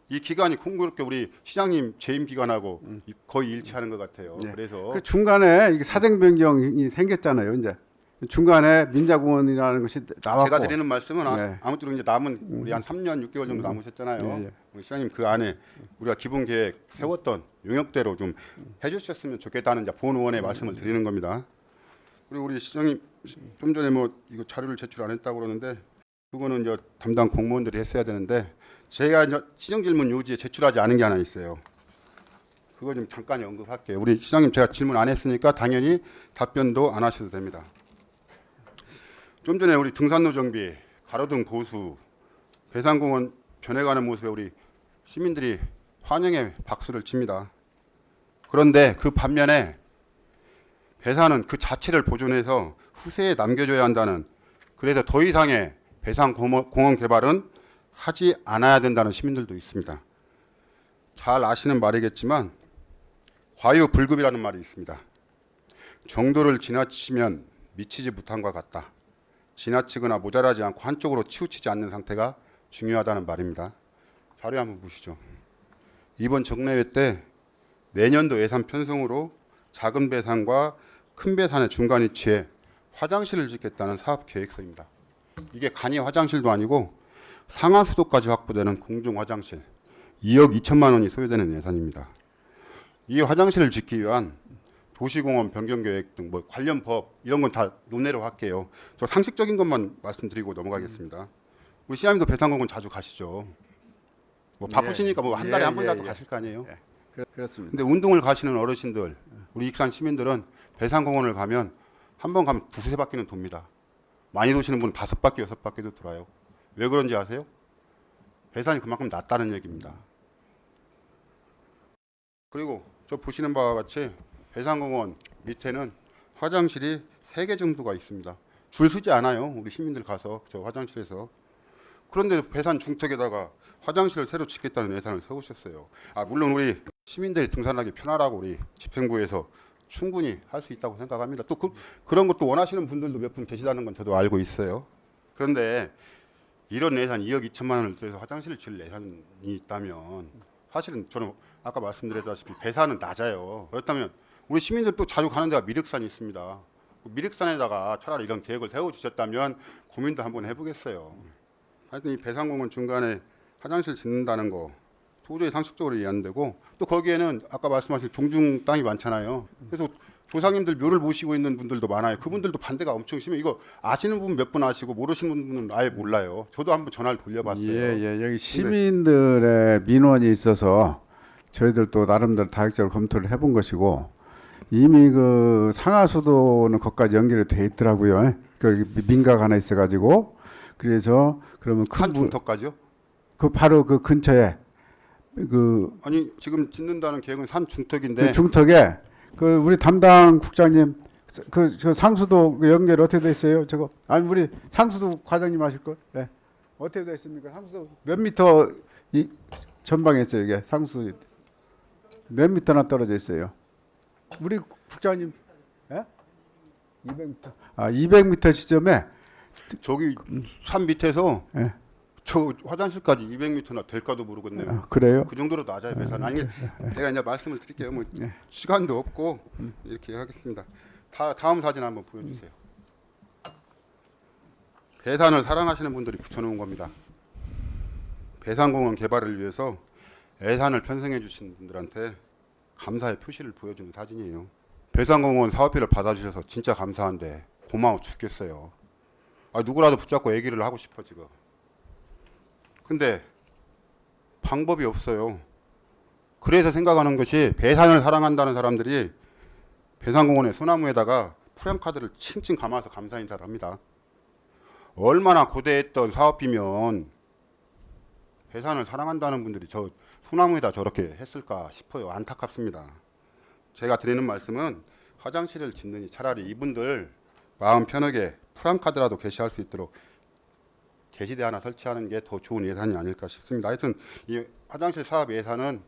이 기간이 공교롭게 우리 시장님 재임 기간하고 거의 일치하는 것 같아요. 네. 그래서 그 중간에 이게 사정 변경이 생겼잖아요. 이제 중간에 민자공원이라는 것이 나왔고 제가 드리는 말씀은 네. 아무쪼록 이제 남은 우리 한 3년 6개월 정도 남으셨잖아요. 예, 예. 우리 시장님 그 안에 우리가 기본 계획 세웠던 용역대로 좀 해주셨으면 좋겠다는 이제 본 의원의 말씀을 드리는 겁니다. 그리고 우리 시장님 좀 전에 뭐 이거 자료를 제출 안 했다고 그러는데 그거는 이제 담당 공무원들이 했어야 되는데 제가 이제 시정질문 요지에 제출하지 않은 게 하나 있어요. 그거 좀 잠깐 언급할게요. 우리 시장님 제가 질문 안 했으니까 당연히 답변도 안 하셔도 됩니다. 좀 전에 우리 등산로 정비, 가로등 보수, 배산공원 변해가는 모습에 우리 시민들이 환영의 박수를 칩니다. 그런데 그 반면에 배산은 그 자체를 보존해서 후세에 남겨줘야 한다는, 그래서 더 이상의 배산공원 개발은 하지 않아야 된다는 시민들도 있습니다. 잘 아시는 말이겠지만 과유불급이라는 말이 있습니다. 정도를 지나치면 미치지 못한 것 같다. 지나치거나 모자라지 않고 한쪽으로 치우치지 않는 상태가 중요하다는 말입니다. 자료 한번 보시죠. 이번 정례회 때 내년도 예산 편성으로 작은 배산과 큰 배산의 중간 위치에 화장실을 짓겠다는 사업 계획서입니다. 이게 간이 화장실도 아니고 상하수도까지 확보되는 공중 화장실 2억 2천만 원이 소요되는 예산입니다. 이 화장실을 짓기 위한 도시공원 변경계획 등 뭐 관련 법 이런 건 다 논의로 할게요. 저 상식적인 것만 말씀드리고 넘어가겠습니다. 우리 시장님도 배산공원 자주 가시죠. 뭐 바쁘시니까 뭐 한 달에 한 번이라도 가실 거 아니에요. 그렇습니다. 근데 운동을 가시는 어르신들, 우리 익산 시민들은 배산공원을 가면 한 번 가면 두세 바퀴는 돕니다. 많이 도시는 분은 5바퀴, 6바퀴도 돌아요. 왜 그런지 아세요? 배산이 그만큼 낮다는 얘기입니다. 그리고 저 보시는 바와 같이 배산공원 밑에는 화장실이 3개 정도가 있습니다. 줄 서지 않아요. 우리 시민들 가서 저 화장실에서. 그런데 배산 중턱에다가 화장실을 새로 짓겠다는 예산을 세우셨어요. 물론 우리 시민들이 등산하기 편하라고 우리 집행부에서 충분히 할 수 있다고 생각합니다. 또 그런 것도 원하시는 분들도 몇 분 계시다는 건 저도 알고 있어요. 그런데 이런 예산 2억 2천만 원을 들여서 화장실을 지을 예산이 있다면 사실은 저는 아까 말씀드렸다시피 배산은 낮아요. 그렇다면 우리 시민들 또 자주 가는 데가 미륵산이 있습니다. 미륵산에다가 차라리 이런 계획을 세워주셨다면 고민도 한번 해보겠어요. 하여튼 이 배산공원 중간에 화장실 짓는다는 거 도저히 상식적으로 이해 안 되고, 또 거기에는 아까 말씀하신 종중 땅이 많잖아요. 그래서 조상님들 묘를 모시고 있는 분들도 많아요. 그분들도 반대가 엄청 심해요. 이거 아시는 분 몇 분 아시고 모르시는 분은 아예 몰라요. 저도 한번 전화를 돌려봤어요. 예. 여기 시민들의 민원이 있어서 저희들도 나름대로 다각적으로 검토를 해본 것이고, 이미 그 상하수도는 거기까지 연결이 돼 있더라고요. 그 민가가 하나 있어가지고, 그래서 그러면 산 중턱까지요? 그 바로 그 근처에 아니 지금 짓는다는 계획은 산 중턱인데 그 중턱에 그 우리 담당 국장님 저 상수도 그 연결 어떻게 돼 있어요? 저거 아니 우리 상수도 과장님 하실 걸? 네. 어떻게 돼 있습니까? 상수도 몇 미터 이 전방에 있어요 이게 상수 몇 미터나 떨어져 있어요? 우리 국장님, 예? 200미터. 200미터 지점에 저기 산 밑에서 예. 저 화장실까지 200m나 될까도 모르겠네요. 그래요? 그 정도로 낮아요 배산. 아니 제가 이제 말씀을 드릴게요. 뭐 시간도 없고 이렇게 하겠습니다. 다음 사진 한번 보여주세요. 배산을 사랑하시는 분들이 붙여놓은 겁니다. 배산공원 개발을 위해서 예산을 편성해 주신 분들한테 감사의 표시를 보여주는 사진이에요. 배산공원 사업비를 받아주셔서 진짜 감사한데 고마워 죽겠어요. 누구라도 붙잡고 얘기를 하고 싶어 지금. 근데 방법이 없어요. 그래서 생각하는 것이 배산을 사랑한다는 사람들이 배산공원의 소나무에다가 프랜카드를 칭칭 감아서 감사 인사를 합니다. 얼마나 고대했던 사업비면 배산을 사랑한다는 분들이 저 소나무에다 저렇게 했을까 싶어요. 안타깝습니다. 제가 드리는 말씀은 화장실을 짓느니 차라리 이분들 마음 편하게 프랜카드라도 게시할 수 있도록 게시대 하나 설치하는 게 더 좋은 예산이 아닐까 싶습니다. 하여튼 이 화장실 사업 예산은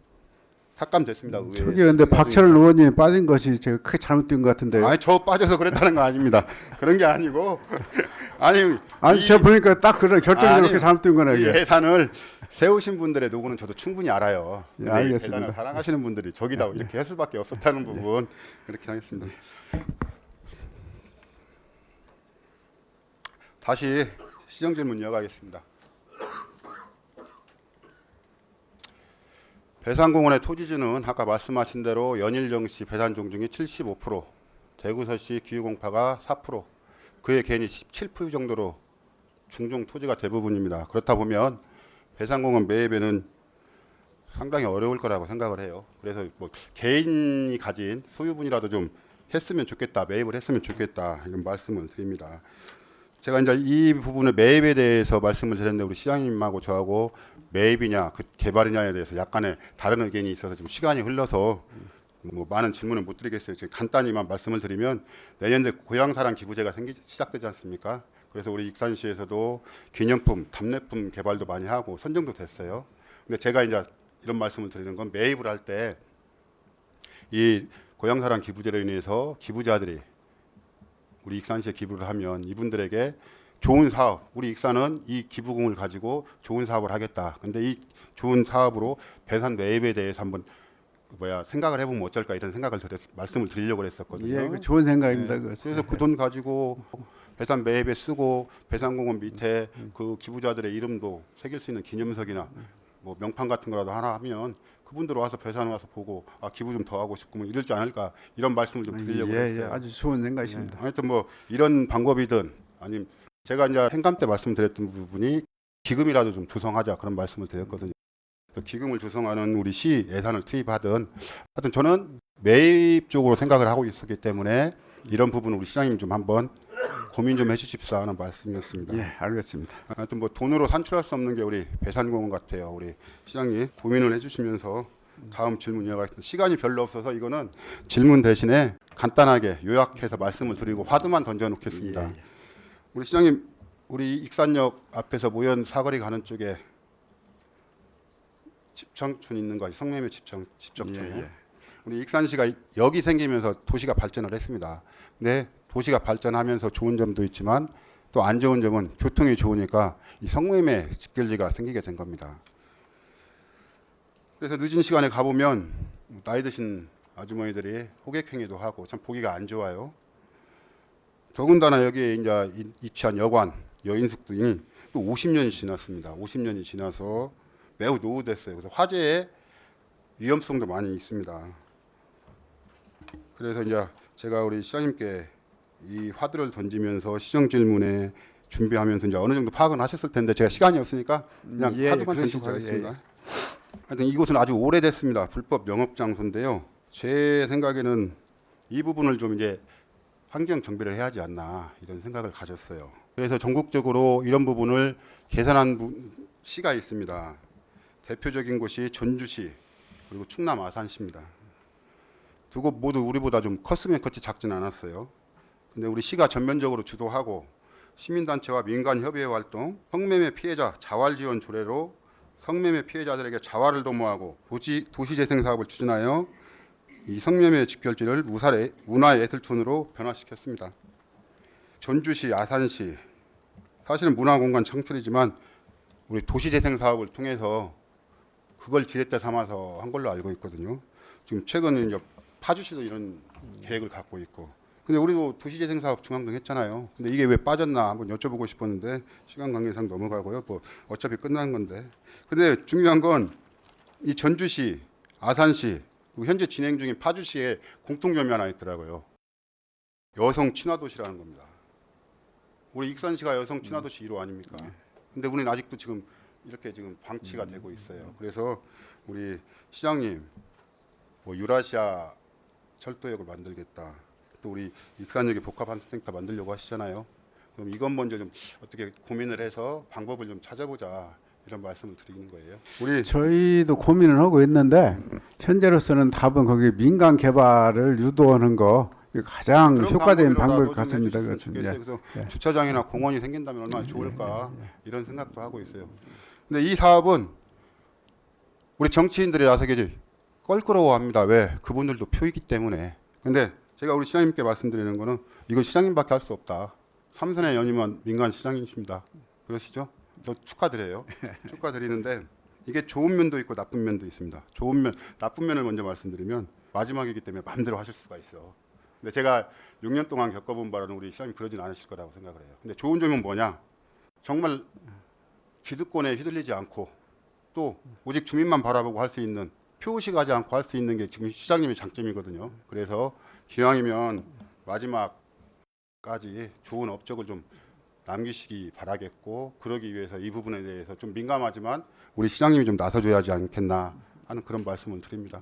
삭감됐습니다. 저기 근데 박철 의원님이 빠진 것이 제가 크게 잘못된 것 같은데요. 저 빠져서 그랬다는 거 아닙니다. 그런 게 아니고 제가 보니까 딱 그런 결정적으로 그렇게 잘못된 거네요. 이 이게. 예산을 세우신 분들의 노고는 저도 충분히 알아요. 예, 알겠습니다. 배산을 사랑하시는 분들이 저기다 이렇게 할 수밖에 없었다는 부분 그렇게 하겠습니다. 다시 시정 질문 이어가겠습니다. 배산공원의 토지주는 아까 말씀하신 대로 연일정시 배산 종중이 75%, 대구서시 기후공파가 4%, 그의 개인이 17% 정도로 중종 토지가 대부분입니다. 그렇다 보면 배산공원 매입에는 상당히 어려울 거라고 생각을 해요. 그래서 뭐 개인이 가진 소유분이라도 좀 했으면 좋겠다, 매입을 했으면 좋겠다 이런 말씀을 드립니다. 제가 이제 이 부분의 매입에 대해서 말씀을 드렸는데 우리 시장님하고 저하고 매입이냐 그 개발이냐에 대해서 약간의 다른 의견이 있어서 지금 시간이 흘러서 뭐 많은 질문을 못 드리겠어요. 지금 간단히만 말씀을 드리면 내년도에 고향사랑 기부제가 시작되지 않습니까? 그래서 우리 익산시에서도 기념품, 답례품 개발도 많이 하고 선정도 됐어요. 근데 제가 이제 이런 말씀을 드리는 건 매입을 할 때 이 고향사랑 기부제로 인해서 기부자들이 우리 익산시에 기부를 하면 이분들에게 좋은 사업, 우리 익산은 이 기부금을 가지고 좋은 사업을 하겠다. 근데 이 좋은 사업으로 배산 매입에 대해서 한번 생각을 해보면 어쩔까 이런 생각을 말씀을 드리려고 했었거든요. 예, 그 좋은 생각입니다. 네. 그것은. 그래서 그 돈 가지고 배산 매입에 쓰고 배산공원 밑에 그 기부자들의 이름도 새길 수 있는 기념석이나 뭐 명판 같은 거라도 하나 하면 그분들 와서 배산 와서 보고 아 기부 좀 더 하고 싶고 뭐 이럴지 않을까 이런 말씀을 좀 드리려고 예, 했어요. 예, 아주 좋은 생각이십니다. 하여튼 뭐 이런 방법이든 아니면 제가 이제 행감 때 말씀드렸던 부분이 기금이라도 좀 조성하자 그런 말씀을 드렸거든요. 기금을 조성하는 우리 시 예산을 투입하든 하여튼 저는 매입 쪽으로 생각을 하고 있었기 때문에 이런 부분을 우리 시장님 좀 한번 고민 좀 해주십사 하는 말씀이었습니다. 예, 알겠습니다. 하여튼 뭐 돈으로 산출할 수 없는 게 우리 배산공원 같아요. 우리 시장님 고민을 해주시면서 다음 질문 이어가겠습니다. 시간이 별로 없어서 이거는 질문 대신에 간단하게 요약해서 말씀을 드리고 화두만 던져놓겠습니다. 예, 예. 우리 시장님, 우리 익산역 앞에서 모현 사거리 가는 쪽에 집정촌 있는 거, 성매매 집정촌. 예, 예. 우리 익산시가 여기 생기면서 도시가 발전을 했습니다. 근데 도시가 발전하면서 좋은 점도 있지만 또 안 좋은 점은 교통이 좋으니까 이 성매매 집결지가 생기게 된 겁니다. 그래서 늦은 시간에 가보면 나이 드신 아주머니들이 호객행위도 하고 참 보기가 안 좋아요. 더군다나 여기에 이제 위치한 여관, 여인숙 등이 또 50년이 지났습니다. 50년이 지나서 매우 노후됐어요. 그래서 화재의 위험성도 많이 있습니다. 그래서 이제 제가 우리 시장님께 이 화두를 던지면서 시정 질문에 준비하면서 이제 어느 정도 파악은 하셨을 텐데 제가 시간이 없으니까 그냥 예, 화두만 그러시죠. 던지고 하겠습니다. 예, 하여튼 이곳은 아주 오래됐습니다. 불법 영업 장소인데요. 제 생각에는 이 부분을 좀 이제 환경 정비를 해야 하지 않나 이런 생각을 가졌어요. 그래서 전국적으로 이런 부분을 개선한 시가 있습니다. 대표적인 곳이 전주시 그리고 충남 아산시입니다. 두 곳 모두 우리보다 좀 컸으면 컸지 작진 않았어요. 근데 우리 시가 전면적으로 주도하고 시민단체와 민간협의회 활동, 성매매 피해자 자활지원 조례로 성매매 피해자들에게 자활을 도모하고 도시재생 사업을 추진하여 이 성매매 집결지를 문화예술촌으로 변화시켰습니다. 전주시, 아산시 사실은 문화공간 창출이지만 우리 도시재생 사업을 통해서 그걸 지렛대 삼아서 한 걸로 알고 있거든요. 지금 최근에 이제 파주시도 이런 계획을 갖고 있고. 근데 우리도 도시재생 사업 중앙동 했잖아요. 근데 이게 왜 빠졌나 한번 여쭤보고 싶었는데 시간 관계상 넘어가고요. 뭐 어차피 끝난 건데. 근데 중요한 건 이 전주시, 아산시 그리고 현재 진행 중인 파주시에 공통점이 하나 있더라고요. 여성 친화 도시라는 겁니다. 우리 익산시가 여성 친화 도시 1호 아닙니까? 근데 우리는 아직도 지금 이렇게 지금 방치가 되고 있어요. 그래서 우리 시장님 뭐 유라시아 철도역을 만들겠다. 또 우리 익산역에 복합환승센터 만들려고 하시잖아요. 그럼 이건 먼저 좀 어떻게 고민을 해서 방법을 좀 찾아보자 이런 말씀을 드리는 거예요. 우리 저희도 고민을 하고 있는데 현재로서는 답은 거기 민간 개발을 유도하는 거 이게 가장 그런 효과적인 방법이라도 방법 좀 같습니다. 해주셨으면 그것은. 좋겠어요. 예. 그래서 주차장이나 공원이 생긴다면 얼마나 좋을까 이런 생각도 하고 있어요. 근데 이 사업은 우리 정치인들이 나서기 껄끄러워합니다. 왜? 그분들도 표이기 때문에. 근데 제가 우리 시장님께 말씀드리는 거는 이건 시장님밖에 할 수 없다. 삼선에 연임한 민간 시장님이십니다. 그러시죠? 저 축하드려요. 축하드리는데 이게 좋은 면도 있고 나쁜 면도 있습니다. 좋은 면, 나쁜 면을 먼저 말씀드리면 마지막이기 때문에 마음대로 하실 수가 있어. 근데 제가 6년 동안 겪어본 바로는 우리 시장님 그러진 않으실 거라고 생각을 해요. 근데 좋은 점은 뭐냐? 정말 기득권에 휘둘리지 않고 또 오직 주민만 바라보고 할 수 있는 표시가지 않고 할 수 있는 게 지금 시장님의 장점이거든요. 그래서 기왕이면 마지막까지 좋은 업적을 좀 남기시기 바라겠고 그러기 위해서 이 부분에 대해서 좀 민감하지만 우리 시장님이 좀 나서줘야 하지 않겠나 하는 그런 말씀을 드립니다.